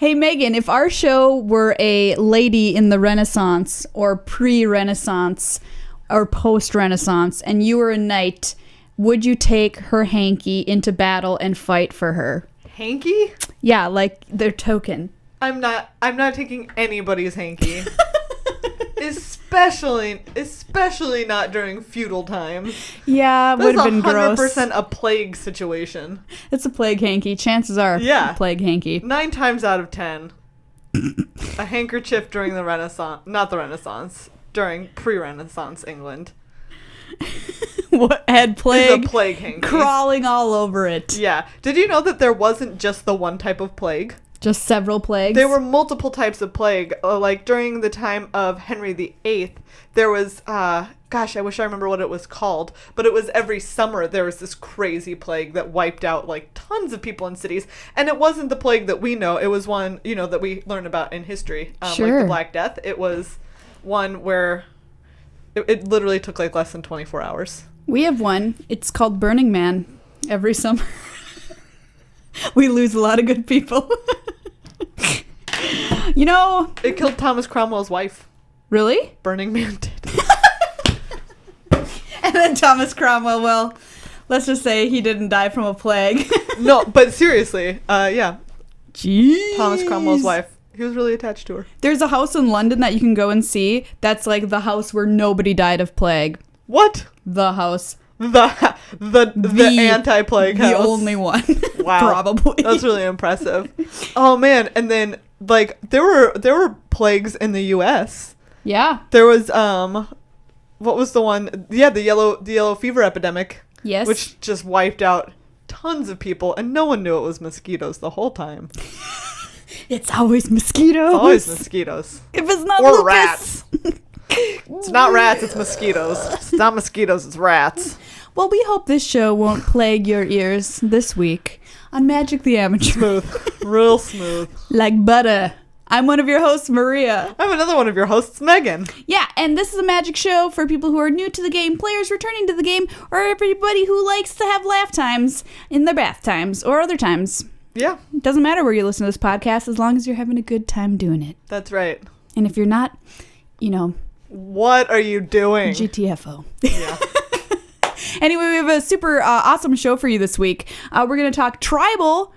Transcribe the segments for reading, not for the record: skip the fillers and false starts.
Hey, Megan, if our show were a lady in the Renaissance or pre-Renaissance or post-Renaissance and you were a knight, would you take her hanky into battle and fight for her? Hanky? Yeah, like their token. I'm not taking anybody's hanky. Especially not during feudal times. Yeah, it would have been gross. That's 100% a plague situation. It's a plague hanky. Chances are, yeah, plague hanky. 9 times out of 10, a handkerchief during the Renaissance, not the Renaissance, during pre-Renaissance England. What had plague? It's a plague hanky crawling all over it. Yeah. Did you know that there wasn't just the one type of plague? Just several plagues? There were multiple types of plague. Like during the time of Henry VIII, there was, gosh, I wish I remember what it was called, but it was every summer there was this crazy plague that wiped out like tons of people in cities. And it wasn't the plague that we know. It was one, that we learn about in history, sure. Like the Black Death. It was one where it literally took like less than 24 hours. We have one. It's called Burning Man every summer. We lose a lot of good people. It killed Thomas Cromwell's wife. Really? Burning Man did. And then Thomas Cromwell, well, let's just say he didn't die from a plague. No, but seriously, yeah. Jeez. Thomas Cromwell's wife. He was really attached to her. There's a house in London that you can go and see. That's like the house where nobody died of plague. What? The house. The anti-plague house. The only one. Wow. Probably. That's really impressive. Oh man, and then like there were plagues in the US. Yeah. There was what was the one? Yeah, the yellow fever epidemic. Yes. Which just wiped out tons of people and no one knew it was mosquitoes the whole time. It's always mosquitoes. It's always mosquitoes. If it's not or lupus. Rats. It's not rats, it's mosquitoes. It's not mosquitoes, it's rats. Well, we hope this show won't plague your ears this week on Magic the Amateur. Smooth. Real smooth. Like butter. I'm one of your hosts, Maria. I'm another one of your hosts, Megan. Yeah, and this is a magic show for people who are new to the game, players returning to the game, or everybody who likes to have laugh times in their bath times or other times. Yeah. It doesn't matter where you listen to this podcast as long as you're having a good time doing it. That's right. And if you're not, what are you doing? GTFO. Yeah. Anyway, we have a super awesome show for you this week. We're going to talk tribal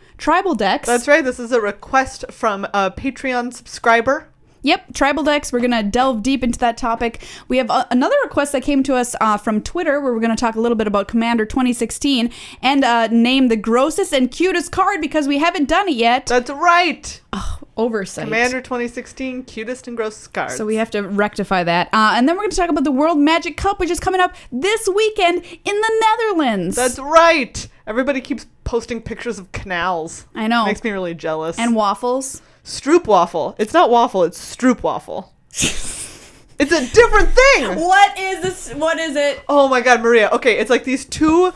decks. That's right. This is a request from a Patreon subscriber. Yep, tribal decks. We're going to delve deep into that topic. We have another request that came to us from Twitter where we're going to talk a little bit about Commander 2016 and name the grossest and cutest card because we haven't done it yet. That's right. Oh, oversight. Commander 2016, cutest and grossest cards. So we have to rectify that. And then we're going to talk about the World Magic Cup, which is coming up this weekend in the Netherlands. That's right. Everybody keeps posting pictures of canals. I know. Makes me really jealous. And waffles. Stroopwaffle. It's not waffle, it's stroopwaffle. It's a different thing. What is this? What is it? Oh my god, Maria. Okay, it's like these two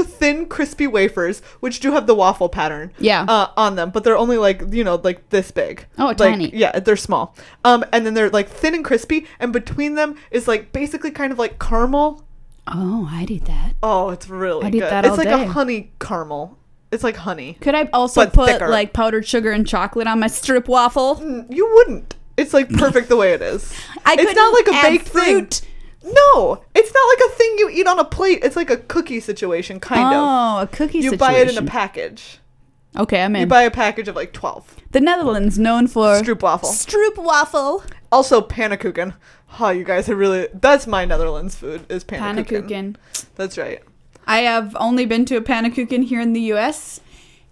thin, crispy wafers, which do have the waffle pattern on them, but they're only like, like this big. Oh, like, tiny. Yeah, they're small. And then they're like thin and crispy, and between them is like basically kind of like caramel. Oh, I'd eat that. Oh, it's really I'd good. Eat that it's all like day. a honey caramel. It's like honey. Could I also but put thicker. like powdered sugar and chocolate on my stroopwaffle? You wouldn't. It's like perfect the way it is. It's not like a baked fruit. thing. No, it's not like a thing you eat on a plate. It's like a cookie situation, kind of. Oh, a cookie situation. You buy it in a package. Okay, I'm in. You buy a package of like 12. The Netherlands, known for Stroopwaffle. Stroopwaffle. Also, pannenkoeken. Oh, you guys are really... That's my Netherlands food, is pannenkoeken. Pannenkoeken. That's right. I have only been to a pannenkoeken here in the U.S.,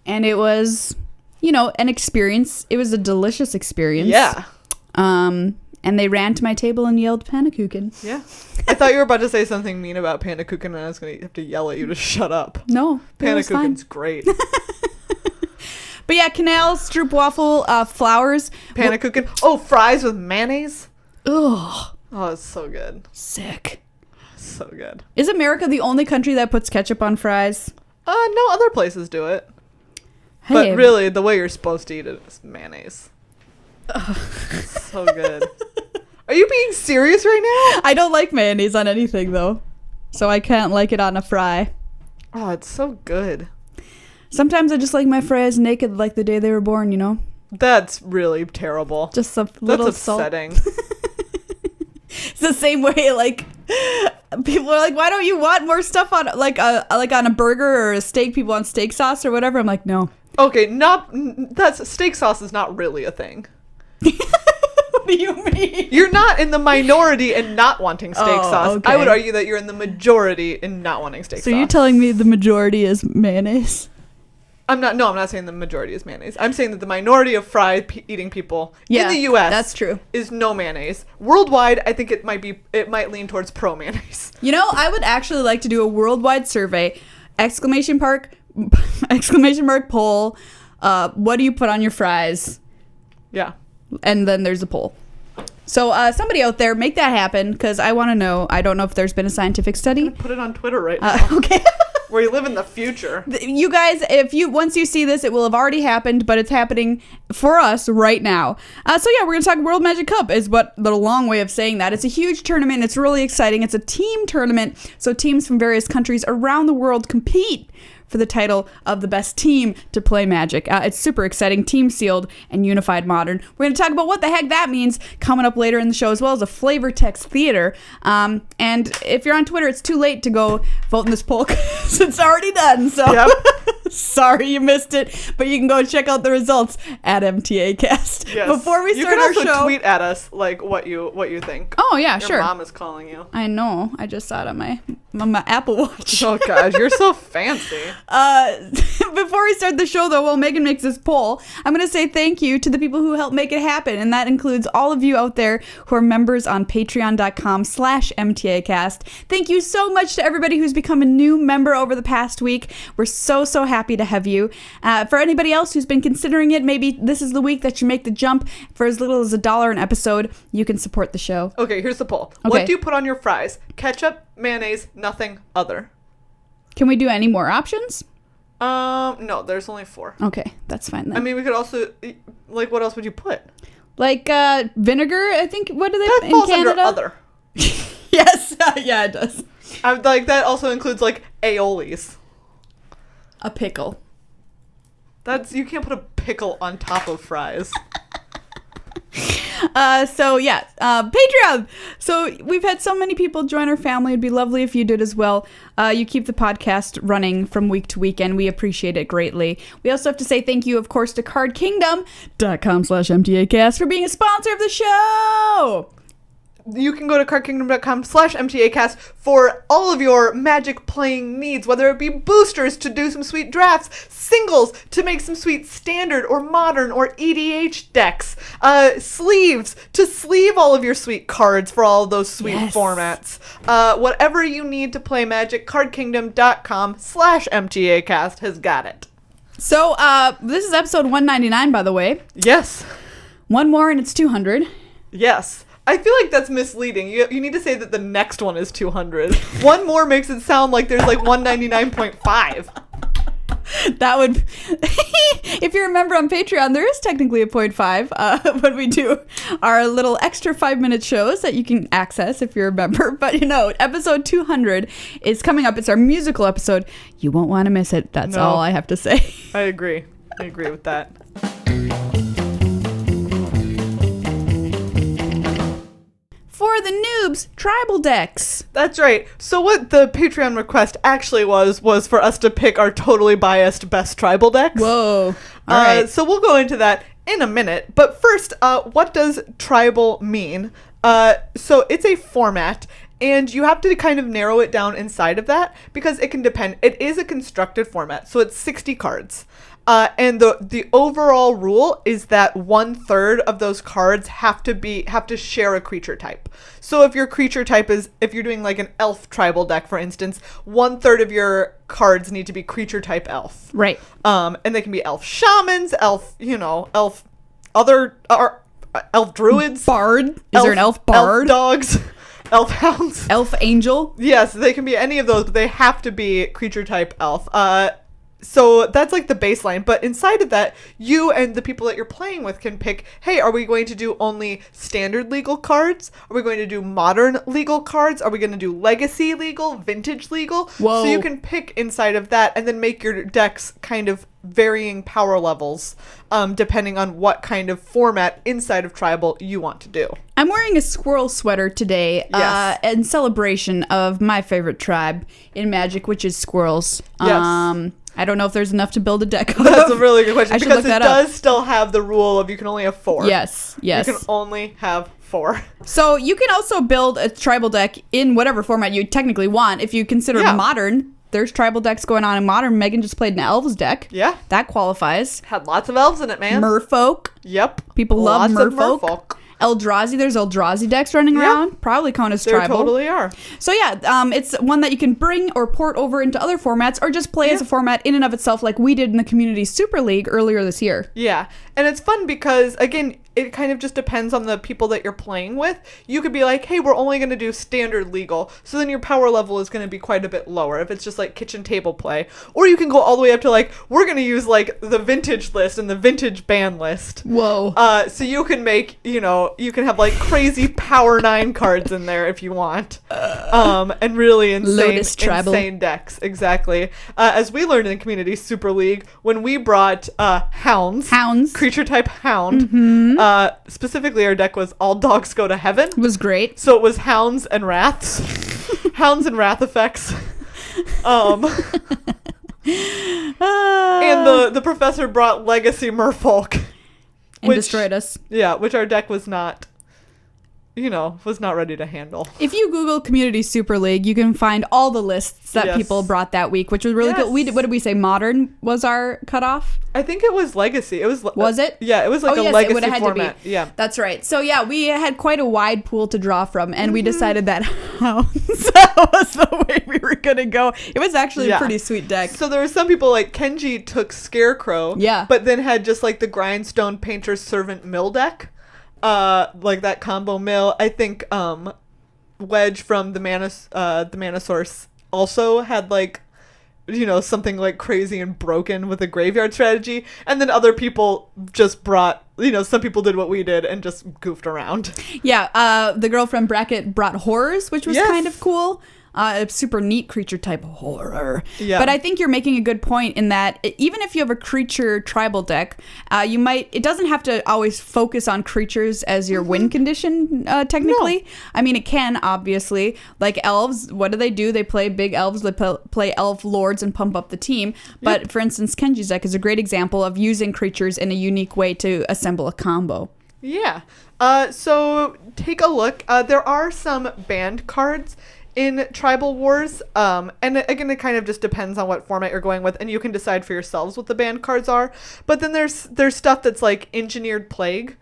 and it was, an experience. It was a delicious experience. Yeah. And they ran to my table and yelled pannenkoeken. Yeah. I thought you were about to say something mean about pannenkoeken, and I was going to have to yell at you to shut up. No, Pannenkoeken's great. But yeah, canals, stroopwaffle, flowers. Pannenkoeken. Oh, fries with mayonnaise. Ugh. Oh, it's so good. Sick. So good. Is America the only country that puts ketchup on fries? No, other places do it. Hey. But really, the way you're supposed to eat it is mayonnaise. It's so good. Are you being serious right now? I don't like mayonnaise on anything, though. So I can't like it on a fry. Oh, it's so good. Sometimes I just like my fries naked like the day they were born, That's really terrible. Just a little That's salt. upsetting. It's the same way, like, people are like, why don't you want more stuff on, like on a burger or a steak? People want steak sauce or whatever. I'm like, no. Okay, that's steak sauce is not really a thing. What do you mean? You're not in the minority in not wanting steak sauce. Okay. I would argue that you're in the majority in not wanting steak sauce. So you're telling me the majority is mayonnaise? I'm not saying the majority is mayonnaise. I'm saying that the minority of eating people in the US that's true. is no mayonnaise. Worldwide, I think it might lean towards pro mayonnaise. You know, I would actually like to do a worldwide survey. Exclamation mark poll. What do you put on your fries? Yeah. And then there's a poll. So somebody out there, make that happen, because I want to know. I don't know if there's been a scientific study. Put it on Twitter right now. Okay. Where you live in the future. You guys, once you see this, it will have already happened, but it's happening for us right now. So yeah, we're going to talk World Magic Cup is what the long way of saying that. It's a huge tournament. It's really exciting. It's a team tournament. So teams from various countries around the world compete for the title of the best team to play Magic. It's super exciting, team sealed and unified modern. We're going to talk about what the heck that means coming up later in the show, as well as a flavor text theater. And if you're on Twitter, it's too late to go vote in this poll because it's already done. So Yep. sorry you missed it, but you can go check out the results at MtA Cast. Yes. Before we start our show, you our can also show, tweet at us like what you think. oh yeah, Your sure. mom is calling you. I know. I just saw it on my Apple Watch. Oh gosh, you're so fancy. Before we start the show, though, while Megan makes this poll, I'm going to say thank you to the people who helped make it happen. And that includes all of you out there who are members on patreon.com/MTAcast. Thank you so much to everybody who's become a new member over the past week. We're so happy to have you. For anybody else who's been considering it, maybe this is the week that you make the jump. For as little as $1 an episode, you can support the show. Okay, here's the poll. Okay. What do you put on your fries? Ketchup, mayonnaise, nothing other. Can we do any more options? No, there's only 4. Okay, that's fine then. I mean, we could also, like, what else would you put? Like vinegar, I think. What do they That in falls Canada? under other. Yes, yeah, it does. Like, that also includes, like, aiolis. A pickle. You can't put a pickle on top of fries. Patreon. So we've had so many people join our family. It'd be lovely if you did as well. You keep the podcast running from week to week, and we appreciate it greatly. We also have to say thank you, of course, to cardkingdom.com/MTAcast for being a sponsor of the show. You can go to cardkingdom.com/MTAcast for all of your Magic playing needs, whether it be boosters to do some sweet drafts, singles to make some sweet standard or modern or EDH decks, sleeves to sleeve all of your sweet cards for all of those sweet formats. Whatever you need to play Magic, cardkingdom.com/MTAcast has got it. So this is episode 199, by the way. Yes. One more and it's 200. Yes. I feel like that's misleading. You need to say that the next one is 200. One more makes it sound like there's like 199.5. That would, if you remember on Patreon, there is technically a 0.5 when we do our little extra 5-minute shows that you can access if you're a member. But episode 200 is coming up. It's our musical episode. You won't want to miss it. That's all I have to say. I agree with that. For the noobs, tribal decks. That's right. So what the Patreon request actually was for us to pick our totally biased best tribal decks. Whoa. All right. So we'll go into that in a minute. But first, what does tribal mean? So it's a format, and you have to kind of narrow it down inside of that because it can depend. It is a constructed format, so it's 60 cards. And the overall rule is that 1/3 of those cards have to share a creature type. So if your creature type if you're doing like an elf tribal deck, for instance, 1/3 of your cards need to be creature type elf. Right. And they can be elf shamans, elf druids. Bard. Is there an elf bard? Elf dogs. Elf hounds. Elf angel. Yes, they can be any of those, but they have to be creature type elf. So that's like the baseline, but inside of that, you and the people that you're playing with can pick, hey, are we going to do only standard legal cards? Are we going to do modern legal cards? Are we going to do legacy legal, vintage legal? Whoa. So you can pick inside of that and then make your decks kind of varying power levels, depending on what kind of format inside of Tribal you want to do. I'm wearing a squirrel sweater today Yes. in celebration of my favorite tribe in Magic, which is squirrels. Yes. I don't know if there's enough to build a deck of. That's a really good question I should because look it that up. does still have the rule of you can only have 4. Yes. You can only have 4. So you can also build a tribal deck in whatever format you technically want. If you consider Yeah. modern, there's tribal decks going on in modern. Megan just played an elves deck. Yeah. That qualifies. Had lots of elves in it, man. Merfolk. Yep. People love Lots of merfolk. Eldrazi, there's Eldrazi decks running Yeah. around. Probably count as There tribal. totally are. So yeah, it's one that you can bring or port over into other formats or just play as a format in and of itself like we did in the Community Super League earlier this year. Yeah. And it's fun because, again, it kind of just depends on the people that you're playing with. You could be like, hey, we're only going to do standard legal. So then your power level is going to be quite a bit lower if it's just like kitchen table play. Or you can go all the way up to like, we're going to use like the vintage list and the vintage ban list. Whoa. So you can make, you can have like crazy power 9 cards in there if you want. And really Lotus Tribal. insane decks. Exactly. As we learned in Community Super League, when we brought hounds. Creature type hound. Specifically, our deck was All Dogs Go to Heaven. It was great. So it was hounds and wraths. Hounds and wrath effects. And the professor brought Legacy Merfolk. And destroyed us. Yeah, which our deck was not, was not ready to handle. If you Google Community Super League, you can find all the lists that people brought that week, which was really good. What did we say? Modern was our cutoff? I think it was Legacy. Was it? Yeah, it was like a yes, Legacy it would have had format. to be. Yeah. That's right. So yeah, we had quite a wide pool to draw from, and we decided that that was the way we were going to go. It was actually a pretty sweet deck. So there were some people like Kenji took Scarecrow, but then had just like the Grindstone Painter's Servant mill deck. Like that combo mill. I think Wedge from the Mana Source also had like something like crazy and broken with a graveyard strategy, and then other people just brought some people did what we did and just goofed around. The girl from Bracket brought horrors, which was kind of cool. A super neat creature type horror. Yeah. But I think you're making a good point in that even if you have a creature tribal deck, it doesn't have to always focus on creatures as your win condition, technically. No. I mean, it can, obviously. Like elves, what do? They play big elves, they play elf lords and pump up the team. But for instance, Kenji's deck is a great example of using creatures in a unique way to assemble a combo. Yeah. So take a look. There are some banned cards in Tribal Wars, and again, it kind of just depends on what format you're going with, and you can decide for yourselves what the banned cards are. But then there's stuff that's like Engineered Plague,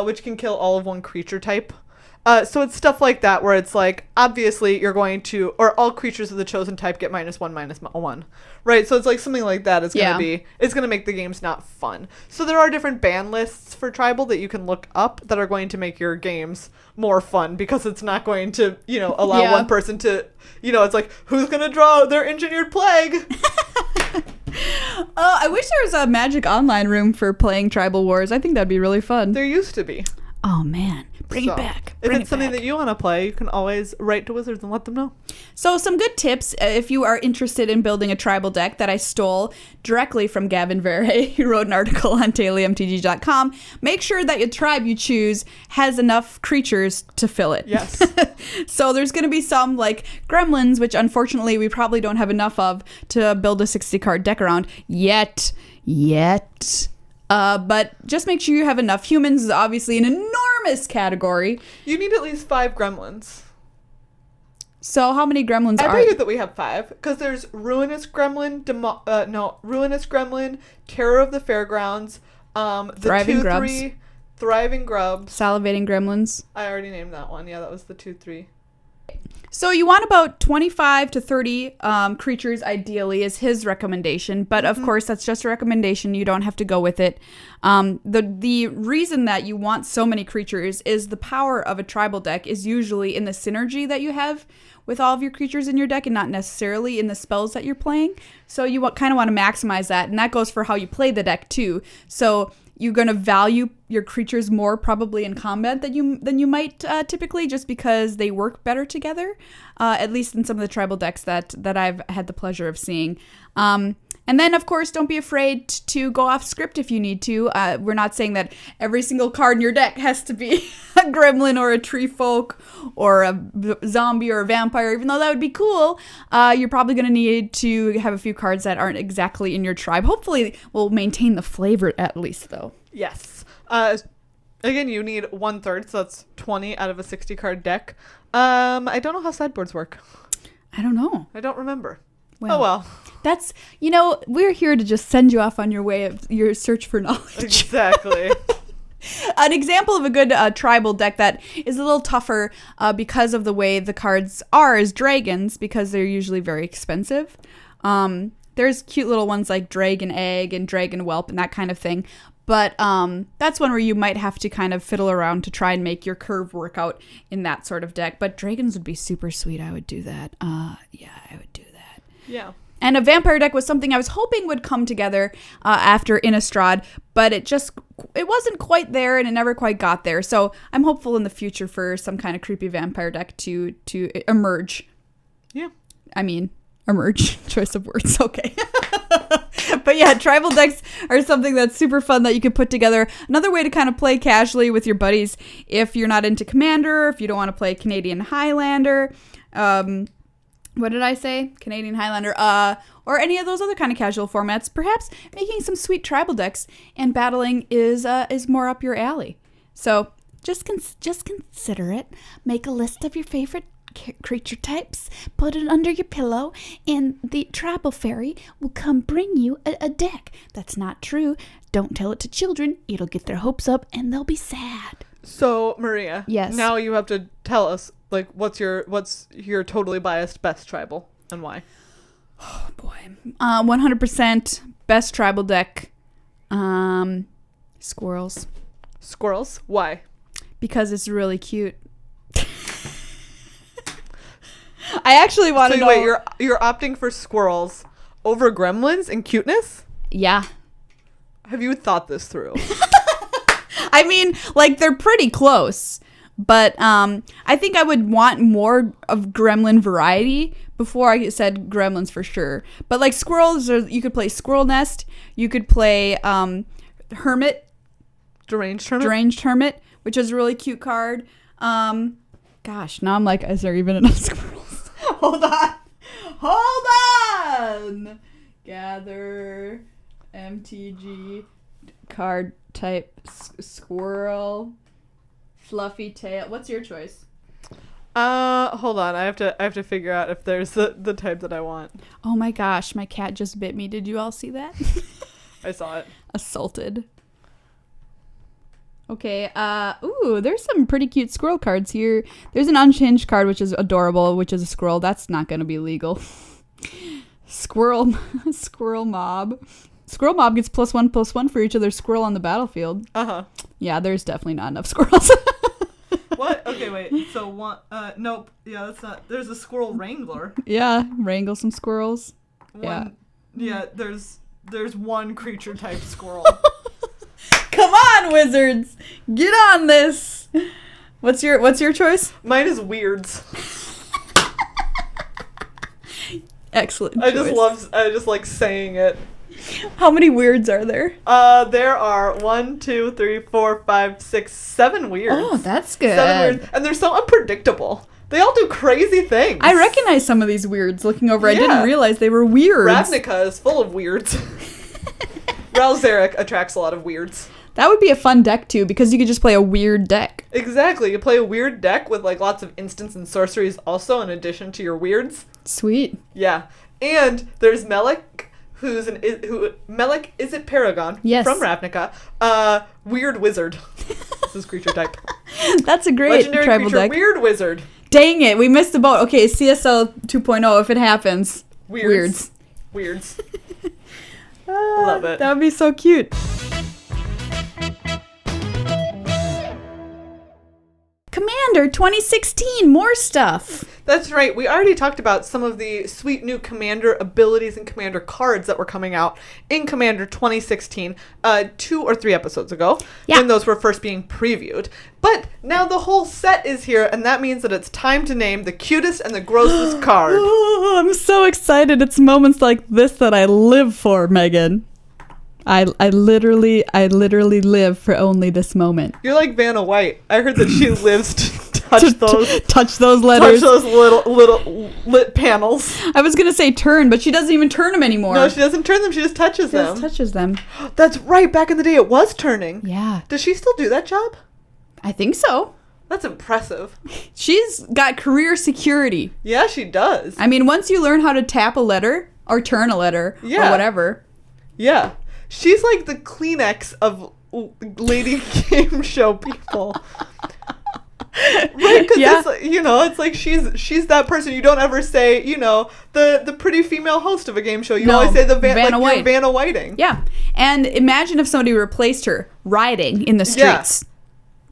which can kill all of one creature type. So it's stuff like that where it's like, obviously you're going to, or all creatures of the chosen type get -1/-1, right? So it's like something like that is going to be, it's going to make the games not fun. So there are different ban lists for Tribal that you can look up that are going to make your games more fun, because it's not going to, allow one person to, it's like, who's going to draw their Engineered Plague? I wish there was a Magic Online room for playing Tribal Wars. I think that'd be really fun. There used to be. Oh, man. Bring it back. If it's something that you want to play, you can always write to Wizards and let them know. So some good tips if you are interested in building a tribal deck that I stole directly from Gavin Verhey. He wrote an article on dailymtg.com. Make sure that your tribe you choose has enough creatures to fill it. Yes. So there's going to be some like gremlins, which unfortunately we probably don't have enough of to build a 60-card deck around yet. But just make sure you have enough. Humans is obviously an enormous category. You need at least 5 gremlins. So how many gremlins are? I figured that we have 5, because there's Ruinous Gremlin, Ruinous Gremlin, Terror of the Fairgrounds, the Thriving Grubs. 2/3, Thriving Grubs. Salivating Gremlins. I already named that one. Yeah, that was the 2/3. So you want about 25 to 30 creatures ideally is his recommendation. But of course, that's just a recommendation. You don't have to go with it. The reason that you want so many creatures is the power of a tribal deck is usually in the synergy that you have with all of your creatures in your deck and not necessarily in the spells that you're playing. So you kind of want to maximize that. And that goes for how you play the deck too. So you're going to value your creatures more probably in combat than you might typically, just because they work better together, at least in some of the tribal decks that I've had the pleasure of seeing. And then, of course, don't be afraid to go off script if you need to. We're not saying that every single card in your deck has to be a gremlin or a tree folk or a zombie or a vampire, even though that would be cool. You're probably going to need to have a few cards that aren't exactly in your tribe. Hopefully, we'll maintain the flavor at least, though. Yes. Again, you need 1/3, so that's 20 out of a 60-card deck. I don't know how sideboards work. I don't know. I don't remember. Well. That's, we're here to just send you off on your way of your search for knowledge. Exactly. An example of a good tribal deck that is a little tougher because of the way the cards are is dragons, because they're usually very expensive. There's cute little ones like Dragon Egg and Dragon Whelp and that kind of thing. But that's one where you might have to kind of fiddle around to try and make your curve work out in that sort of deck. But dragons would be super sweet. I would do that. Yeah, I would do that. Yeah. And a vampire deck was something I was hoping would come together after Innistrad, but it wasn't quite there and it never quite got there. So I'm hopeful in the future for some kind of creepy vampire deck to emerge. Yeah. I mean, emerge. Choice of words. Okay. But yeah, tribal decks are something that's super fun that you can put together. Another way to kind of play casually with your buddies if you're not into Commander, if you don't want to play Canadian Highlander. What did I say? Canadian Highlander, or any of those other kind of casual formats. Perhaps making some sweet tribal decks and battling is more up your alley. So just consider it. Make a list of your favorite creature types, put it under your pillow, and the tribal fairy will come bring you a deck. That's not true. Don't tell it to children. It'll get their hopes up and they'll be sad. So, Maria. Yes. Now you have to tell us, like, what's your totally biased best tribal and why? Oh boy. 100% best tribal deck. Squirrels. Squirrels? Why? Because it's really cute. I actually want to know. Wait, you're opting for squirrels over gremlins and cuteness? Yeah. Have you thought this through? I mean, like, they're pretty close, but I think I would want more of gremlin variety before I said gremlins for sure. But like squirrels, you could play Squirrel Nest, you could play Hermit, Deranged Hermit? Deranged Hermit, which is a really cute card. Gosh, now I'm like, is there even enough squirrels? Hold on! Gather, MTG, card type, squirrel, fluffy tail. What's your choice? Hold on. I have to figure out if there's the type that I want. Oh my gosh, my cat just bit me. Did you all see that? I saw it. Assaulted. Okay, ooh, there's some pretty cute squirrel cards here. There's an unhinged card, which is adorable, which is a squirrel. That's not going to be legal. Squirrel mob. Squirrel mob gets +1/+1 for each other squirrel on the battlefield. Uh-huh. Yeah, there's definitely not enough squirrels. What? Okay, wait. So one, nope. Yeah, that's not, there's a squirrel wrangler. Yeah, wrangle some squirrels. Yeah, there's one creature type squirrel. Come on, wizards! Get on this! What's your choice? Mine is weirds. Excellent I choice. just like saying it. How many weirds are there? There are 1, 2, 3, 4, 5, 6, 7 weirds. Oh, that's good. 7 weirds. And they're so unpredictable. They all do crazy things. I recognize some of these weirds looking over. Yeah. I didn't realize they were weirds. Ravnica is full of weirds. Ralzeric attracts a lot of weirds. That would be a fun deck, too, because you could just play a weird deck. Exactly. You play a weird deck with, like, lots of instants and sorceries also in addition to your weirds. Sweet. Yeah. And there's Melek, Melek is it Paragon? Yes. From Ravnica. Weird wizard. This is creature type. That's a great Legendary tribal creature, deck. weird wizard. Dang it, we missed the boat. Okay, CSL 2.0 if it happens. Weirds. Love it. That would be so cute. Commander 2016, more stuff. That's right. We already talked about some of the sweet new Commander abilities and Commander cards that were coming out in Commander 2016 2 or 3 episodes ago, when those were first being previewed. But now the whole set is here, and that means that it's time to name the cutest and the grossest card. Oh, I'm so excited. It's moments like this that I live for, Megan. I literally live for only this moment. You're like Vanna White. I heard that she lives to touch those letters. Touch those little lit panels. I was gonna say turn, but she doesn't even turn them anymore. No, she doesn't turn them. She just touches them. Just touches them. That's right. Back in the day, it was turning. Yeah. Does she still do that job? I think so. That's impressive. She's got career security. Yeah, she does. I mean, once you learn how to tap a letter or turn a letter or whatever. Yeah. She's like the Kleenex of lady game show people. Right? Because it's like she's that person. You don't ever say, the pretty female host of a game show. You always say the Vanna White. Vanna Whiting. Yeah. And imagine if somebody replaced her riding in the streets.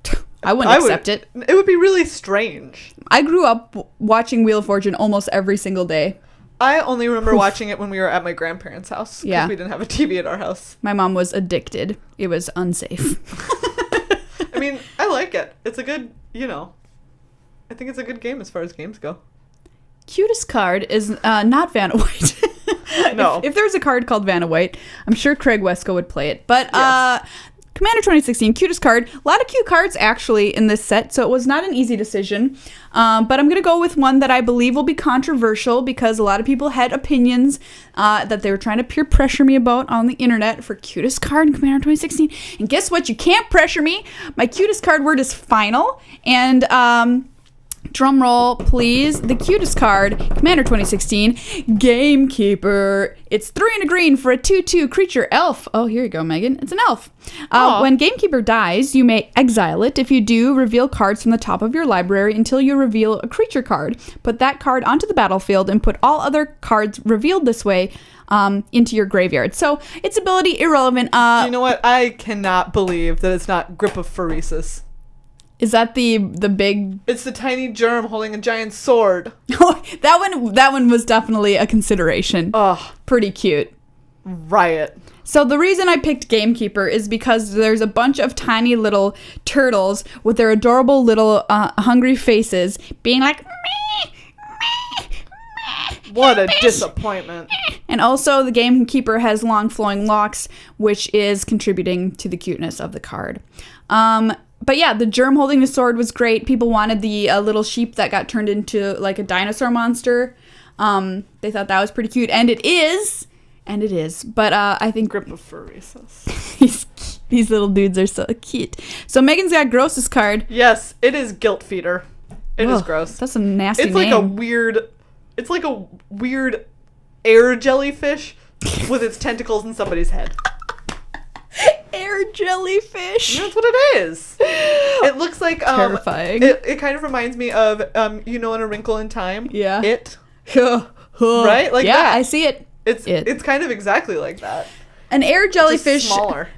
Yeah. I wouldn't accept it. It would be really strange. I grew up watching Wheel of Fortune almost every single day. I only remember watching it when we were at my grandparents' house. Because we didn't have a TV at our house. My mom was addicted. It was unsafe. I mean, I like it. It's a good, I think it's a good game as far as games go. Cutest card is not Vanna White. No. If there's a card called Vanna White, I'm sure Craig Wesco would play it. But Commander 2016, cutest card. A lot of cute cards, actually, in this set, so it was not an easy decision. But I'm going to go with one that I believe will be controversial because a lot of people had opinions that they were trying to peer pressure me about on the internet for cutest card in Commander 2016. And guess what? You can't pressure me. My cutest card word is final. And drum roll, please. The cutest card, Commander 2016, Gamekeeper. It's 3 and a green for a 2/2 creature elf. Oh, here you go, Megan. It's an elf. When Gamekeeper dies, you may exile it. If you do, reveal cards from the top of your library until you reveal a creature card. Put that card onto the battlefield and put all other cards revealed this way into your graveyard. So its ability irrelevant. You know what? I cannot believe that it's not Grip of Pheresis. Is that the big? It's the tiny germ holding a giant sword. Oh, that one was definitely a consideration. Ugh, pretty cute. Riot. So the reason I picked Gamekeeper is because there's a bunch of tiny little turtles with their adorable little hungry faces being like, meh, meh, meh, what a disappointment. And also the Gamekeeper has long flowing locks, which is contributing to the cuteness of the card. But yeah, the germ holding the sword was great. People wanted the little sheep that got turned into like a dinosaur monster. They thought that was pretty cute. And it is. But I think Grip of Pheresis. These little dudes are so cute. So Megan's got Grossest card. Yes, it is Guilt Feeder. It is gross. That's a nasty name. It's like a weird air jellyfish with its tentacles in somebody's head. Air jellyfish. That's what it is. It looks like terrifying. It kind of reminds me of in A Wrinkle in Time. Yeah. It. Right? Like that. I see it. It's kind of exactly like that. An air jellyfish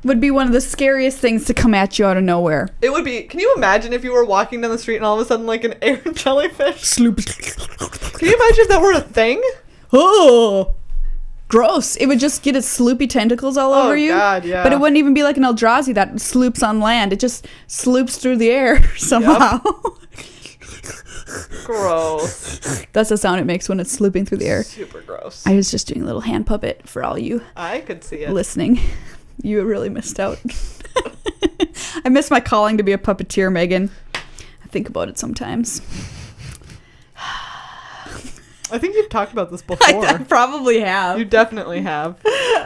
would be one of the scariest things to come at you out of nowhere. It would be. Can you imagine if you were walking down the street and all of a sudden like an air jellyfish? Sloop. Can you imagine if that were a thing? Oh. Gross. It would just get its sloopy tentacles all over you. Oh, God, yeah. But it wouldn't even be like an Eldrazi that sloops on land. It just sloops through the air somehow. Gross. That's the sound it makes when it's slooping through the air. Super gross. I was just doing a little hand puppet for all you I could see it. listening. You really missed out. I miss my calling to be a puppeteer, Megan. I think about it sometimes. I think you've talked about this before. I probably have. You definitely have.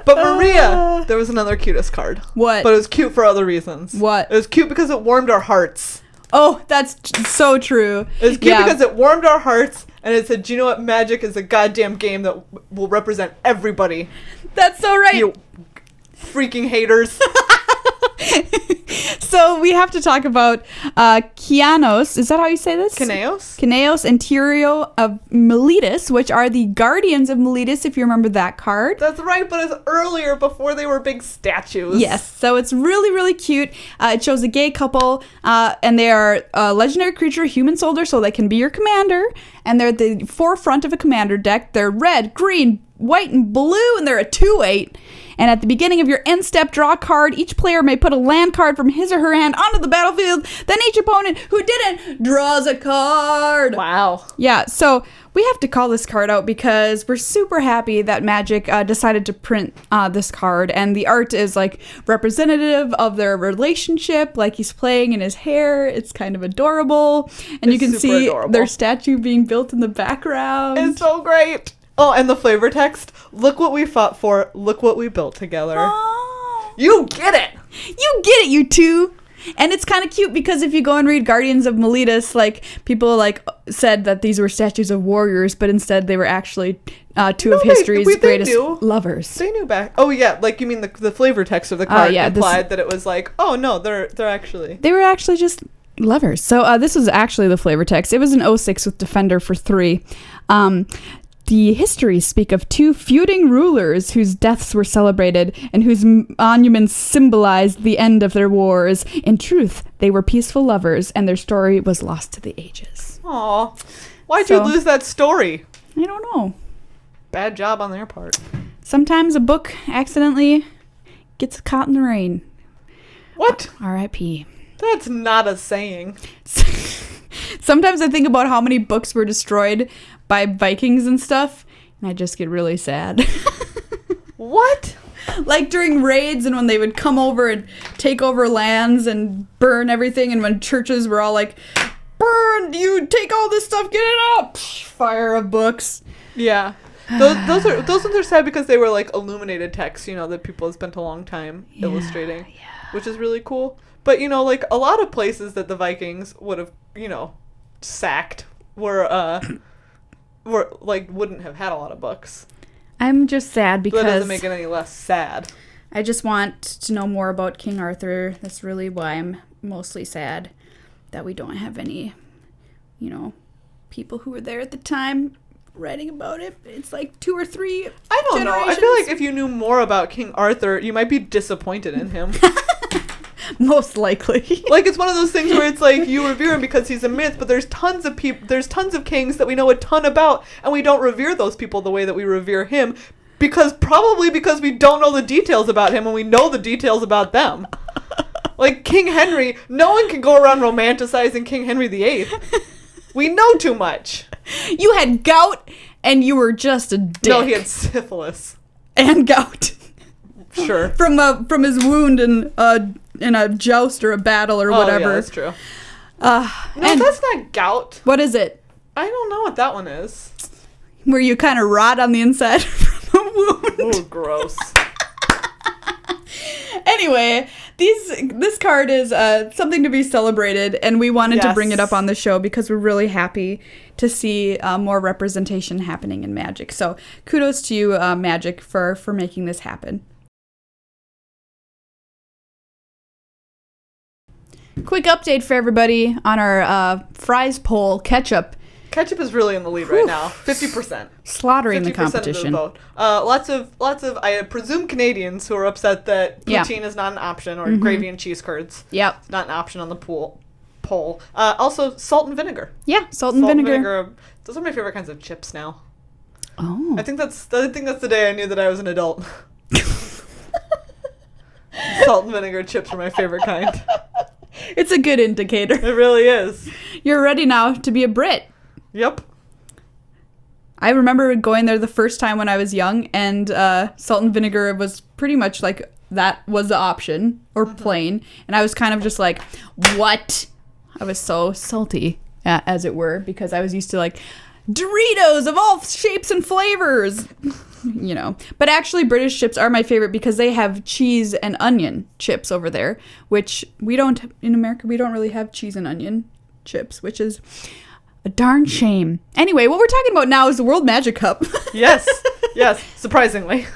But Maria, there was another cutest card. What? But it was cute for other reasons. What? It was cute because it warmed our hearts. Oh, that's so true. It was cute because it warmed our hearts, and it said, "Do you know what? Magic is a goddamn game that will represent everybody." That's so right. You freaking haters. So we have to talk about Kianos. Is that how you say this? Kineos? Kineos and Tyrio of Meletis, which are the Guardians of Meletis, if you remember that card. That's right, but it's earlier, before they were big statues. Yes, so it's really, really cute. It shows a gay couple, and they are a legendary creature, human soldier, so they can be your commander. And they're at the forefront of a commander deck. They're red, green, white, and blue, and they're a 2/8. And at the beginning of your end step, draw a card. Each player may put a land card from his or her hand onto the battlefield. Then each opponent who didn't draws a card. Wow. Yeah, so we have to call this card out because we're super happy that Magic decided to print this card. And the art is like representative of their relationship, like he's playing in his hair. It's kind of adorable. And you can see their statue being built in the background. It's so great. Oh, and the flavor text. Look what we fought for. Look what we built together. Oh. You get it. You get it, you two. And it's kind of cute because if you go and read Guardians of Meletis, like people like said that these were statues of warriors, but instead they were actually two of history's greatest lovers. They knew back. Oh yeah, like you mean the flavor text of the card implied that it was like, oh no, they were actually just lovers. So this was actually the flavor text. It was an 06 with Defender for 3. The histories speak of two feuding rulers whose deaths were celebrated and whose monuments symbolized the end of their wars. In truth, they were peaceful lovers, and their story was lost to the ages. Aw. Why'd you lose that story? I don't know. Bad job on their part. Sometimes a book accidentally gets caught in the rain. What? R.I.P. That's not a saying. Sometimes I think about how many books were destroyed by Vikings and stuff, and I just get really sad. What? Like during raids and when they would come over and take over lands and burn everything, and when churches were all like, burn, you take all this stuff, get it up! Fire of books. Yeah. Those ones are sad because they were like illuminated texts, that people have spent a long time illustrating, which is really cool. But, like a lot of places that the Vikings would have, sacked wouldn't have had a lot of books. I'm just sad because... But that doesn't make it any less sad. I just want to know more about King Arthur. That's really why I'm mostly sad that we don't have any, people who were there at the time writing about it. It's like 2 or 3 I don't know. I feel like if you knew more about King Arthur, you might be disappointed in him. Most likely. Like, it's one of those things where it's like you revere him because he's a myth, but there's tons of kings that we know a ton about, and we don't revere those people the way that we revere him probably because we don't know the details about him and we know the details about them. Like King Henry, no one can go around romanticizing King Henry VIII. We know too much. You had gout and you were just a dick. No, he had syphilis. And gout. Sure. From his wound in a joust or a battle or whatever. Yeah, that's true. No, that's not gout. What is it? I don't know what that one is. Where you kind of rot on the inside from a wound. Oh, gross. Anyway, this card is something to be celebrated, and we wanted to bring it up on the show because we're really happy to see more representation happening in Magic. So kudos to you, Magic, for making this happen. Quick update for everybody on our fries poll. Ketchup is really in the lead right now. 50%. Slaughtering the competition. 50% of the vote. Lots of, I presume, Canadians who are upset that poutine is not an option, or gravy and cheese curds. Yep. It's not an option on the poll. Also, salt and vinegar. Yeah, salt and vinegar. Those are my favorite kinds of chips now. Oh. I think that's the day I knew that I was an adult. Salt and vinegar chips are my favorite kind. It's a good indicator. It really is. You're ready now to be a Brit. Yep. I remember going there the first time when I was young, and salt and vinegar was pretty much like that was the option, or plain. And I was kind of just like, what? I was so salty, as it were, because I was used to like Doritos of all shapes and flavors. But actually British chips are my favorite because they have cheese and onion chips over there, which we don't, in America, we don't really have cheese and onion chips, which is a darn shame. Anyway, what we're talking about now is the World Magic Cup. Yes, surprisingly.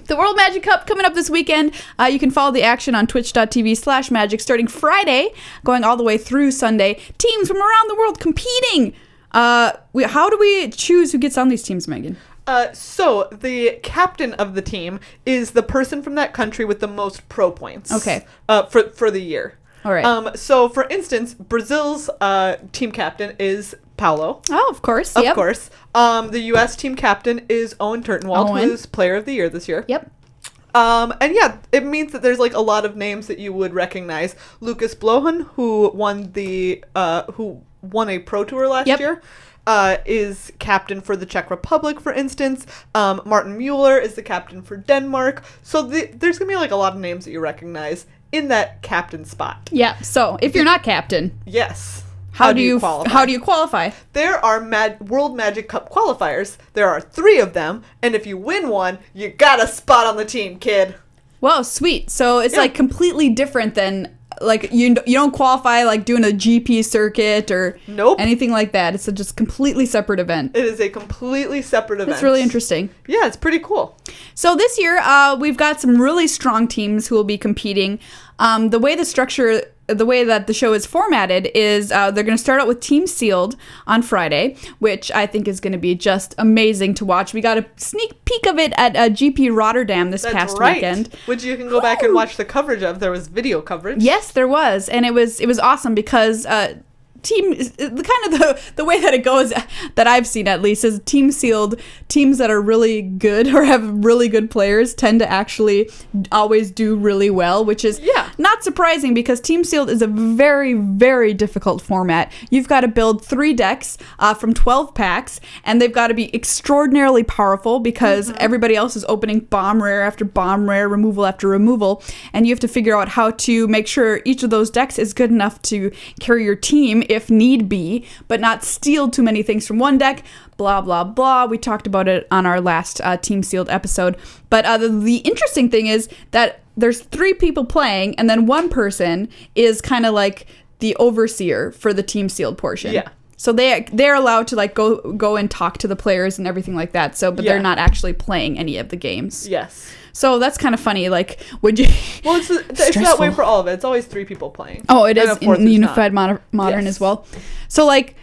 The World Magic Cup coming up this weekend. You can follow the action on twitch.tv/magic starting Friday, going all the way through Sunday. Teams from around the world competing. How do we choose who gets on these teams, Megan? So the captain of the team is the person from that country with the most pro points. Okay. For the year. All right. So for instance, Brazil's team captain is Paulo. Oh, of course. Of course. The U.S. team captain is Owen Turtenwald, who's Player of the Year this year. Yep. And yeah, it means that there's like a lot of names that you would recognize. Lucas Blohan, who won a pro tour last year, is captain for the Czech Republic, for instance. Martin Mueller is the captain for Denmark. So there's gonna be like a lot of names that you recognize in that captain spot. Yeah. So if you're not captain, yes. How do you qualify? There are World Magic Cup qualifiers. There are 3 of them, and if you win one, you got a spot on the team, kid. Whoa, sweet. So it's like completely different than like you don't qualify like doing a GP circuit or anything like that. It's a just completely separate event. It is a completely separate event. It's really interesting. Yeah, it's pretty cool. So this year, we've got some really strong teams who will be competing. The way that the show is formatted is they're going to start out with Team Sealed on Friday, which I think is going to be just amazing to watch. We got a sneak peek of it at GP Rotterdam this past weekend. Which you can go back and watch the coverage of. There was video coverage. Yes, there was. And it was awesome because the way that it goes that I've seen at least is Team Sealed teams that are really good or have really good players tend to actually always do really well, which is not surprising because Team Sealed is a very, very difficult format. You've got to build 3 decks from 12 packs, and they've got to be extraordinarily powerful because everybody else is opening bomb rare after bomb rare, removal after removal, and you have to figure out how to make sure each of those decks is good enough to carry your team if need be, but not steal too many things from one deck, blah, blah, blah. We talked about it on our last Team Sealed episode. But the interesting thing is that there's 3 people playing, and then one person is kind of like the overseer for the Team Sealed portion. Yeah. So they're allowed to like go and talk to the players and everything like that. So, but they're not actually playing any of the games. Yes. So that's kind of funny. Like, would you? Well, it's that way for all of it. It's always 3 people playing. Oh, it is in Unified Modern as well. So, like,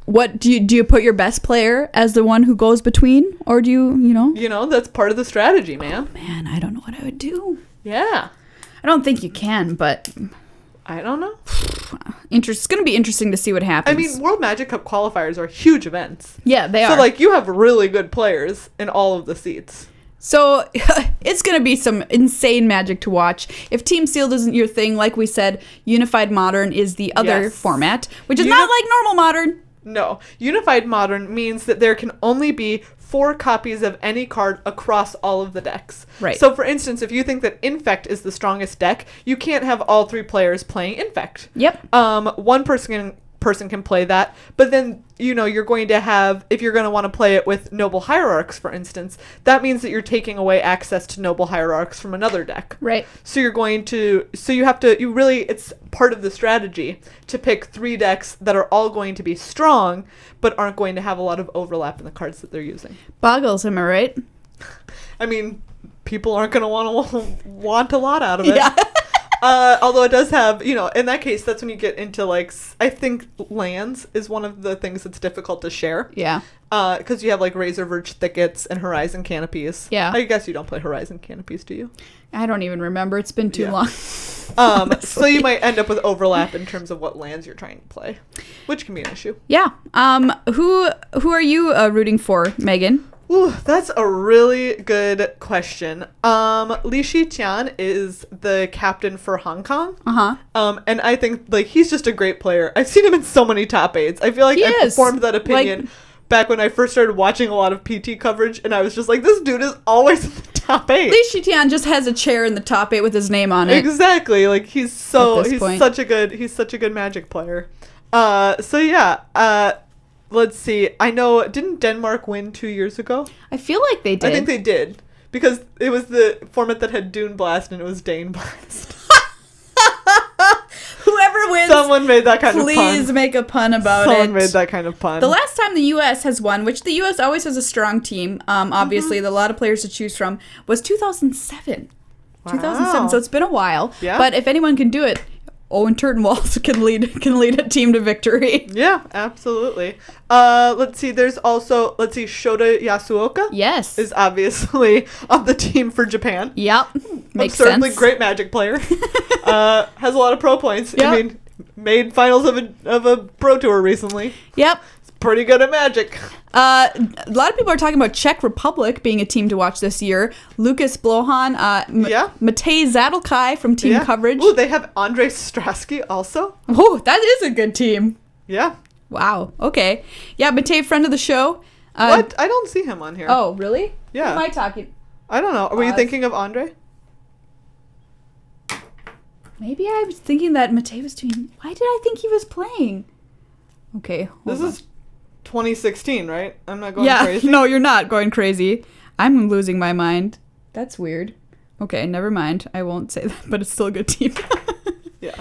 what do you put your best player as the one who goes between, or do you that's part of the strategy, man. Oh, man, I don't know what I would do. Yeah. I don't think you can, but I don't know. It's going to be interesting to see what happens. I mean, World Magic Cup qualifiers are huge events. Yeah, they are. So, like, you have really good players in all of the seats. So it's going to be some insane Magic to watch. If Team Sealed isn't your thing, like we said, Unified Modern is the other format, which is not like normal Modern. No. Unified Modern means that there can only be 4 copies of any card across all of the decks. Right. So, for instance, if you think that Infect is the strongest deck, you can't have all 3 players playing Infect. Yep. One person can play that, but then you're going to have, if you're going to want to play it with Noble Hierarchs, for instance, that means that you're taking away access to Noble Hierarchs from another deck. Right. So it's part of the strategy to pick 3 decks that are all going to be strong but aren't going to have a lot of overlap in the cards that they're using. Boggles, am I right? I mean, people aren't going to want a lot out of it. Yeah. Although it does have, in that case, that's when you get into, like, I think lands is one of the things that's difficult to share. Yeah. Because you have, like, Razor Verge Thickets and Horizon Canopies. Yeah. I guess you don't play Horizon Canopies, do you? I don't even remember. It's been too long. So you might end up with overlap in terms of what lands you're trying to play, which can be an issue. Yeah. Who are you rooting for, Megan? Ooh, that's a really good question. Li Shiqian is the captain for Hong Kong. And I think, like, he's just a great player. I've seen him in so many top 8s. I feel like I formed that opinion back when I first started watching a lot of PT coverage, and I was just like, this dude is always in the top 8. Li Shiqian just has a chair in the top 8 with his name on it. Exactly. Like, he's such a good Magic player. Let's see. I know, didn't Denmark win 2 years ago? I feel like they did. I think they did. Because it was the format that had Dune Blast and it was Dane Blast. Whoever wins, someone made that kind of pun. please make a pun about it. Someone made that kind of pun. The last time the U.S. has won, which the U.S. always has a strong team, obviously, a lot of players to choose from, was 2007. Wow. 2007, so it's been a while. Yeah. But if anyone can do it, Owen Turtenwald can lead a team to victory. Yeah, absolutely. Let's see. There's also Shota Yasuoka. Yes. Is obviously on the team for Japan. Yep. Makes Absurdly sense. great Magic player. Has a lot of pro points. Yep. I mean, made finals of a pro tour recently. Yep. Pretty good at Magic. A lot of people are talking about Czech Republic being a team to watch this year. Lucas Blohan, Matej Zadelkai from Team Coverage. Ooh, they have Andrei Strasky also. Oh, that is a good team. Yeah. Wow. Okay. Yeah, Matej, friend of the show. What? I don't see him on here. Oh, really? Yeah. Who am I talking? I don't know. Were you thinking of Andre? Maybe I was thinking that Matej was doing... Why did I think he was playing? Okay, This on. is 2016, right? I'm not going crazy? No, you're not going crazy. I'm losing my mind. That's weird. Okay, never mind. I won't say that, but it's still a good team. Yeah.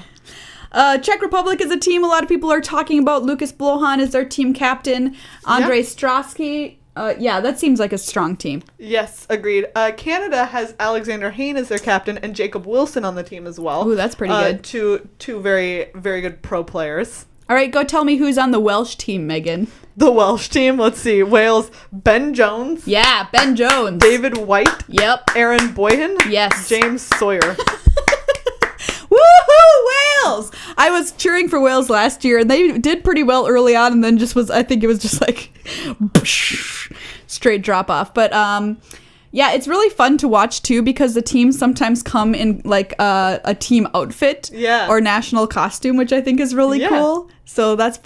Czech Republic is a team a lot of people are talking about. Lucas Blohan is their team captain. Andrei Strasky. That seems like a strong team. Yes, agreed. Canada has Alexander Hayne as their captain and Jacob Wilson on the team as well. Ooh, that's pretty good. Two very, very good pro players. All right, go tell me who's on the Welsh team, Megan. The Welsh team, let's see. Wales, Ben Jones. Yeah, Ben Jones. David White. Yep. Aaron Boyhan. Yes. James Sawyer. Woohoo, Wales! I was cheering for Wales last year, and they did pretty well early on, and then I think it was just like straight drop off. But it's really fun to watch too, because the teams sometimes come in like a team outfit or national costume, which I think is really cool. So that's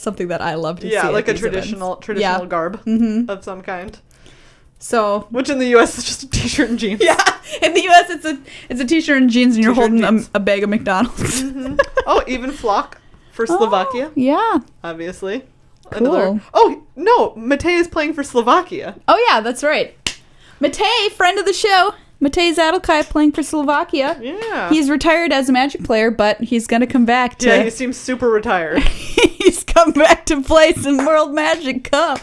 something that I love to see. Yeah, like at a these traditional garb of some kind. So, which in the U.S. is just a t-shirt and jeans. Yeah, in the U.S. it's a t-shirt and jeans, and you're holding a bag of McDonald's. Mm-hmm. Oh, even Flock for Slovakia. Oh, yeah, obviously. Cool. Oh no, Matej is playing for Slovakia. Oh yeah, that's right. Matej, friend of the show. Matej Zadelkai playing for Slovakia. Yeah. He's retired as a Magic player, but he's gonna come back to. Yeah, he seems super retired. He's come back to play some World Magic Cup.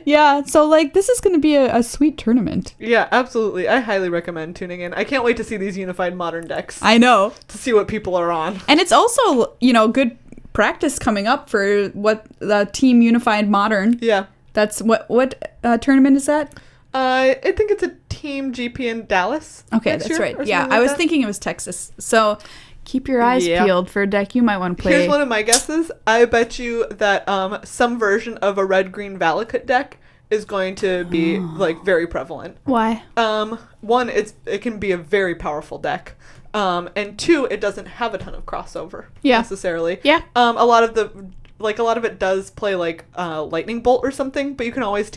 Yeah, so this is going to be a sweet tournament. Yeah, absolutely. I highly recommend tuning in. I can't wait to see these unified modern decks. I know. To see what people are on. And it's also, good practice coming up for what the Team Unified Modern. Yeah. That's what tournament is that? I think it's a Team GP in Dallas. Okay, that's right. Yeah, I was thinking it was Texas. So keep your eyes peeled for a deck you might want to play. Here's one of my guesses. I bet you that some version of a red-green Valakut deck is going to be very prevalent. Why? One, it can be a very powerful deck. And two, it doesn't have a ton of crossover necessarily. Yeah. A lot of it does play lightning bolt or something, but you can always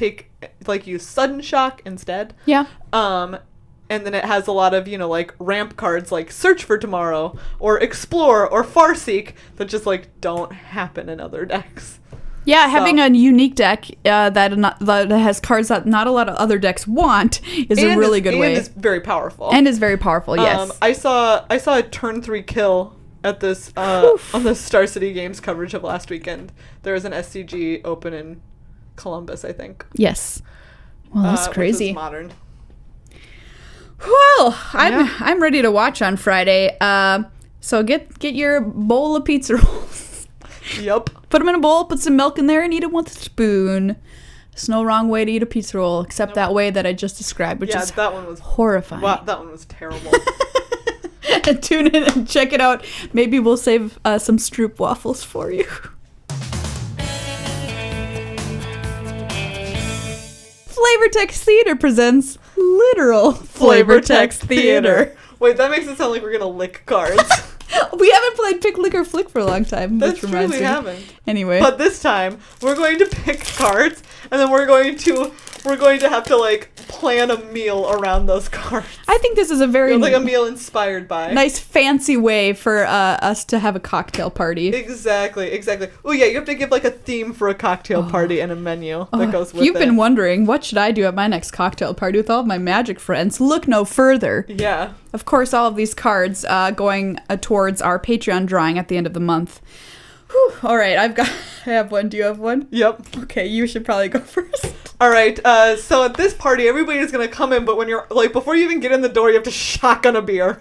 use sudden shock instead. Yeah. And then it has a lot of, ramp cards like Search for Tomorrow or Explore or Farseek that just, don't happen in other decks. Yeah, having a unique deck that has cards that not a lot of other decks want is a really good way. And is very powerful. Yes. I saw a turn 3 kill at this on the Star City Games coverage of last weekend. There was an SCG open in Columbus, I think. Yes. Well, that's crazy. Which is modern. Well, I'm ready to watch on Friday. So get your bowl of pizza rolls. Yep. Put them in a bowl, put some milk in there, and eat it with a spoon. There's no wrong way to eat a pizza roll except that way that I just described, which is that one was horrifying. Wow, that one was terrible. Tune in and check it out. Maybe we'll save some stroopwaffles for you. Flavor Text Theater presents literal Flavor Text Theater. Wait, that makes it sound like we're gonna lick cards. We haven't played Pick, Lick, or Flick for a long time. That's true, we haven't. Anyway. But this time, we're going to pick cards, and then we're going to have to, plan a meal around those cards. I think this is a very like a meal inspired by. nice fancy way for us to have a cocktail party. Exactly. Oh yeah, you have to give like a theme for a cocktail party and a menu that goes with it. You've been wondering, what should I do at my next cocktail party with all of my magic friends? Look no further. Yeah. Of course, all of these cards going towards our Patreon drawing at the end of the month. Whew. All right, I have one. Do you have one? Yep. Okay, you should probably go first. All right, so at this party, everybody's going to come in, but when you're, like, before you even get in the door, you have to shotgun a beer.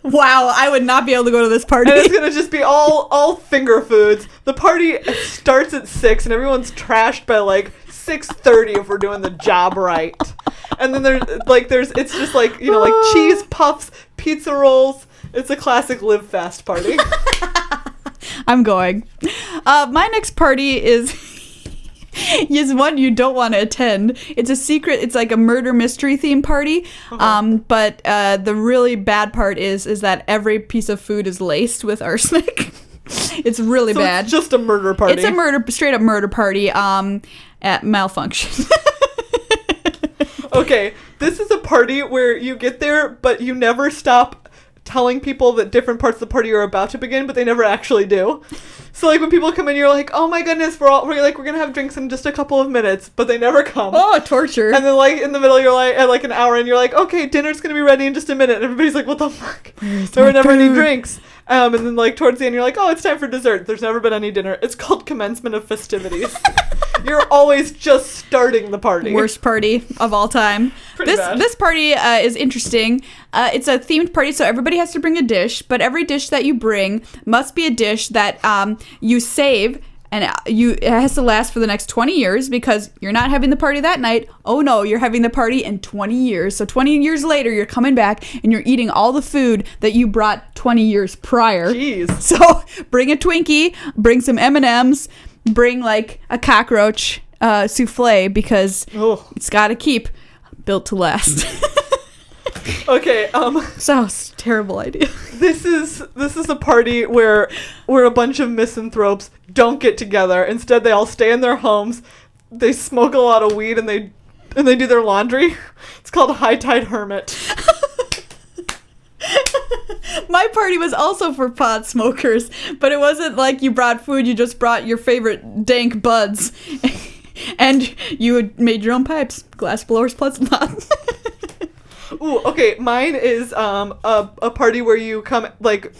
Wow, I would not be able to go to this party. And it's going to just be all finger foods. The party starts at 6, and everyone's trashed by, like, 6:30 if we're doing the job right. And then it's just, like, you know, like, cheese puffs, pizza rolls. It's a classic live fast party. I'm going. My next party is one you don't want to attend. It's a secret. It's like a murder mystery theme party. But the really bad part is that every piece of food is laced with arsenic. It's really bad. It's just a murder party. It's a straight up murder party at Malfunction. Okay, this is a party where you get there, but you never stop telling people that different parts of the party are about to begin, but they never actually do. So like when people come in, you're like, oh my goodness, we're gonna have drinks in just a couple of minutes, but they never come. Oh, torture. And then like in the middle, you're like at like an hour, and you're like, okay, dinner's gonna be ready in just a minute, and everybody's like, what the fuck? There were never any drinks. And then like towards the end, you're like, oh, it's time for dessert. There's never been any dinner. It's called commencement of festivities. You're always just starting the party. Worst party of all time. Pretty bad. This party is interesting. It's a themed party, so everybody has to bring a dish, but every dish that you bring must be a dish that you save, and it has to last for the next 20 years because you're not having the party that night. Oh no, you're having the party in 20 years. So 20 years later, you're coming back and you're eating all the food that you brought 20 years prior. Jeez. So bring a Twinkie, bring some M&Ms, bring like a cockroach souffle because it's got to keep built to last. Okay, Sounds terrible idea. This is a party where a bunch of misanthropes don't get together. Instead, they all stay in their homes. They smoke a lot of weed and they do their laundry. It's called High Tide Hermit. My party was also for pot smokers, but it wasn't like you brought food, you just brought your favorite dank buds. And you made your own pipes. Glass blowers plus not. Ooh, okay, mine is a party where you come, like,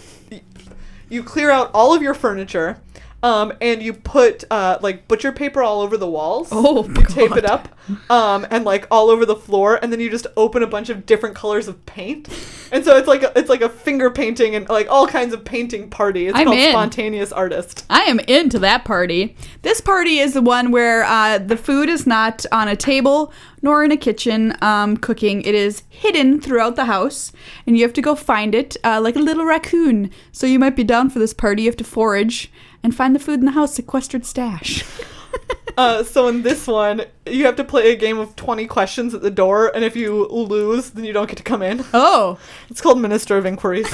you clear out all of your furniture, and you put, like, butcher paper all over the walls. Oh, you tape it up, and, like, all over the floor, and then you just open a bunch of different colors of paint. And so it's like a finger painting and, like, all kinds of painting party. It's called Spontaneous Artist. I am into that party. This party is the one where the food is not on a table nor in a kitchen cooking. It is hidden throughout the house, and you have to go find it like a little raccoon. So you might be down for this party. You have to forage and find the food in the house, sequestered stash. So in this one, you have to play a game of 20 questions at the door, and if you lose, then you don't get to come in. Oh. It's called Minister of Inquiries.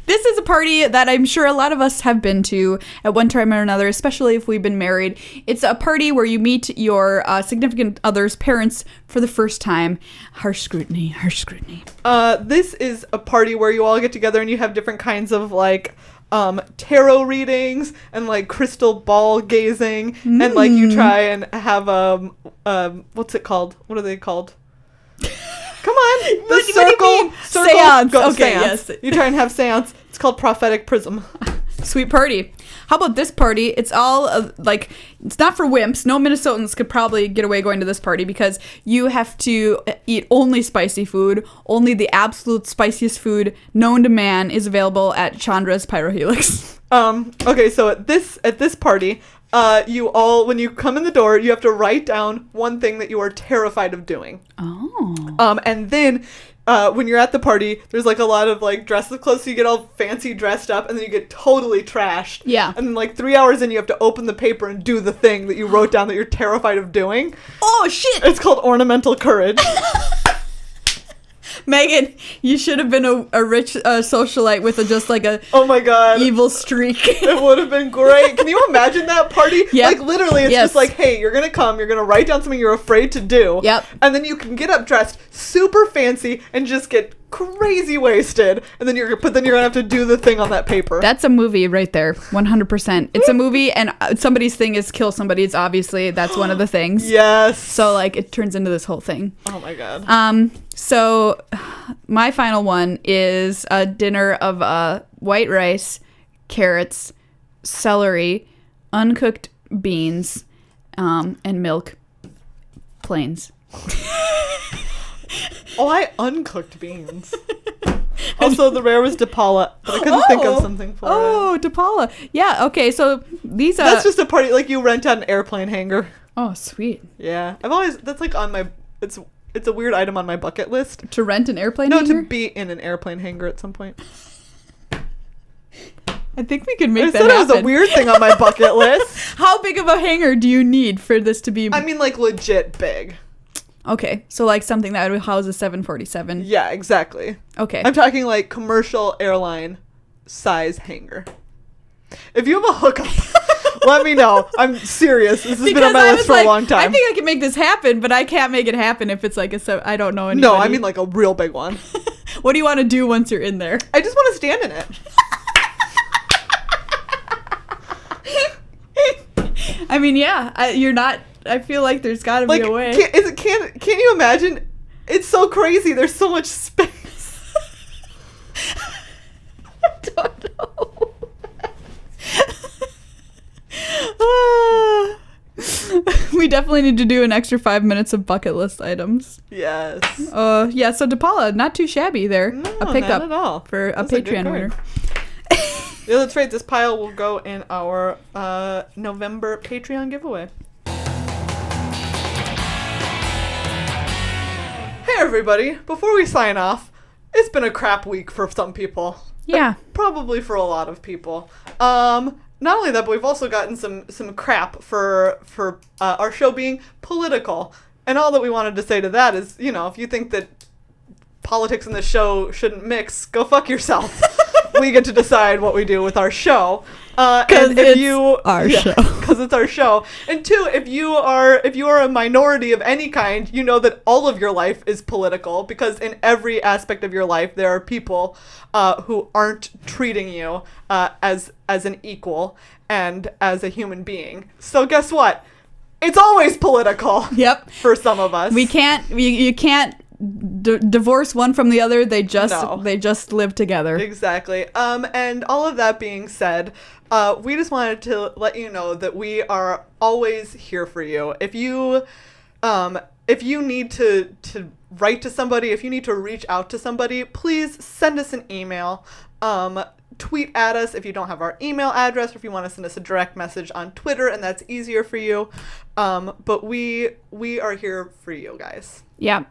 This is a party that I'm sure a lot of us have been to at one time or another, especially if we've been married. It's a party where you meet your significant other's parents for the first time. Harsh scrutiny, harsh scrutiny. This is a party where you all get together and you have different kinds of, like, tarot readings and, like, crystal ball gazing. And, like, you try and have, what's it called? What are they called? Come on. What do you mean? Seance. Okay, seance. yes. You try and have seance. It's called prophetic prism. Sweet party. How about this party? It's all like, it's not for wimps. No Minnesotans could probably get away going to this party because you have to eat only spicy food. Only the absolute spiciest food known to man is available at Chandra's Pyrohelix. Okay, so at this party, you all, when you come in the door, you have to write down one thing that you are terrified of doing. Oh. And then when you're at the party, there's like a lot of like dresses clothes, so you get all fancy dressed up, and then you get totally trashed. Yeah. And then like 3 hours in, you have to open the paper and do the thing that you wrote down that you're terrified of doing. Oh, shit! It's called ornamental courage. Megan, you should have been a rich socialite with just like a Oh my god. evil streak. It would have been great. Can you imagine that party? Yep. Like literally, it's just like, hey, you're gonna come, you're gonna write down something you're afraid to do. Yep. And then you can get up dressed super fancy and just get crazy wasted. And then you're gonna have to do the thing on that paper. That's a movie right there, 100%. It's a movie, and somebody's thing is kill somebody. It's obviously that's one of the things. Yes. So like it turns into this whole thing. Oh my god. So my final one is a dinner of white rice, carrots, celery, uncooked beans, and milk. Plains. Oh, I uncooked beans. Also, the rare was DePaula, but I couldn't think of something for it. Oh, DePaula. Yeah, okay, so these are... That's just a party, like you rent out an airplane hangar. Oh, sweet. Yeah. that's like on my, it's a weird item on my bucket list. To rent an airplane No, hangar? to be in an airplane hangar at some point. I think we could make I that said happen. it was a weird thing on my bucket list. How big of a hangar do you need for this to be... I mean, like, legit big. Okay, so like something that would house a 747. Yeah, exactly. Okay. I'm talking, like, commercial airline size hangar. If you have a hookup, let me know. I'm serious. This has been on my list for a long time. I think I can make this happen, but I can't make it happen if it's like I don't know anybody. No, I mean, like, a real big one. What do you want to do once you're in there? I just want to stand in it. I mean, yeah, you're not... I feel like there's got to be a way. Can you imagine? It's so crazy. There's so much space. I don't know. We definitely need to do an extra 5 minutes of bucket list items. Yes. Yeah, so DePaula, not too shabby there. No, a pickup not at all. for a That's a good Patreon card. winner. Yeah, that's right. This pile will go in our November Patreon giveaway. Hey, everybody. Before we sign off, it's been a crap week for some people. Yeah. Probably for a lot of people. Not only that, but we've also gotten some crap for our show being political. And all that we wanted to say to that is, you know, if you think that politics in the show shouldn't mix, go fuck yourself. We get to decide what we do with our show. Because it's our show. And two, if you are a minority of any kind, you know that all of your life is political, because in every aspect of your life there are people who aren't treating you as an equal and as a human being. So guess what? It's always political. Yep. For some of us. We can't. You can't divorce one from the other. They just live together. Exactly. And all of that being said, we just wanted to let you know that we are always here for you. If you need to write to somebody, if you need to reach out to somebody, please send us an email. Tweet at us if you don't have our email address, or if you want to send us a direct message on Twitter and that's easier for you. But we are here for you guys. Yeah.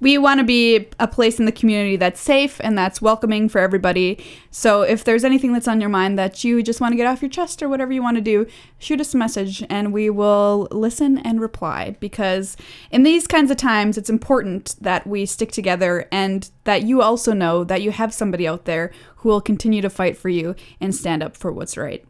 We want to be a place in the community that's safe and that's welcoming for everybody. So if there's anything that's on your mind that you just want to get off your chest or whatever you want to do, shoot us a message and we will listen and reply, because in these kinds of times, it's important that we stick together and that you also know that you have somebody out there who will continue to fight for you and stand up for what's right.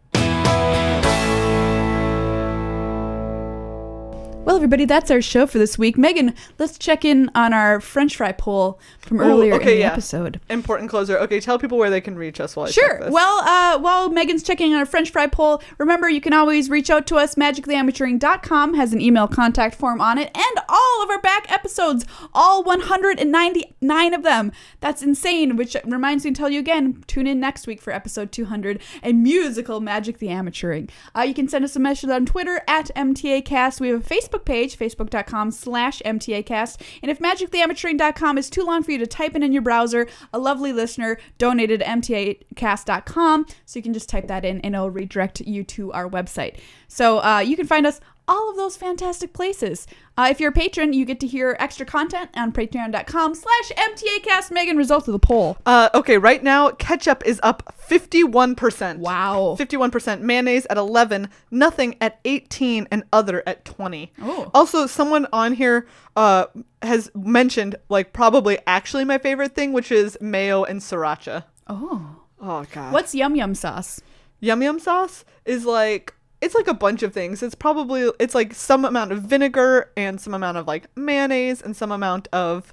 Well, everybody, that's our show for this week. Megan, let's check in on our French fry poll from earlier in the episode. Important closer. Okay, tell people where they can reach us while I Sure. check this. Well, while Megan's checking on our French fry poll, remember you can always reach out to us. MagicallyAmateuring.com has an email contact form on it, and all of our back episodes, all 199 of them. That's insane, which reminds me to tell you again, tune in next week for episode 200, a musical Magic the Amateuring. You can send us a message on Twitter at MTAcast. We have a Facebook page, facebook.com/MTAcast. And if magictheamateuring.com is too long for you to type in your browser, a lovely listener donated to MTAcast.com, so you can just type that in and it'll redirect you to our website. So you can find us all of those fantastic places. If you're a patron, you get to hear extra content on patreon.com/MTAcast. Meghan, results of the poll. Okay, right now, ketchup is up 51%. Wow. 51%. Mayonnaise at 11, nothing at 18, and other at 20. Oh. Also, someone on here has mentioned, like, probably actually my favorite thing, which is mayo and sriracha. Oh. Oh, God. What's yum yum sauce? Yum Yum sauce is like, it's like a bunch of things. It's like some amount of vinegar and some amount of like mayonnaise and some amount of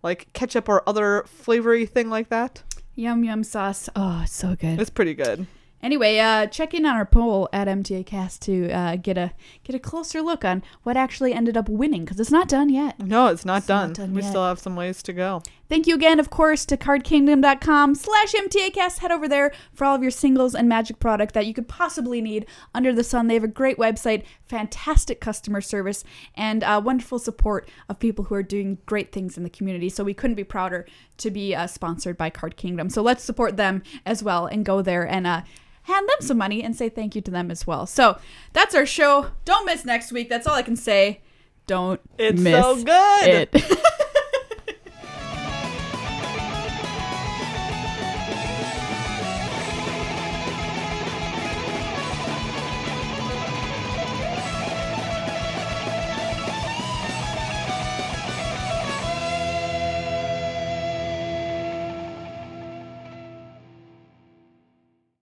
like ketchup or other flavory thing like that. Yum yum sauce. Oh, it's so good. It's pretty good. Anyway, check in on our poll at MTAcast to get a closer look on what actually ended up winning, because it's not done yet. No, it's not done. We yet. still have some ways to go. Thank you again, of course, to cardkingdom.com/MTAcast. Head over there for all of your singles and magic product that you could possibly need under the sun. They have a great website, fantastic customer service, and wonderful support of people who are doing great things in the community. So we couldn't be prouder to be sponsored by Card Kingdom. So let's support them as well and go there and hand them some money and say thank you to them as well. So that's our show. Don't miss next week. That's all I can say. Don't It's miss so good. it.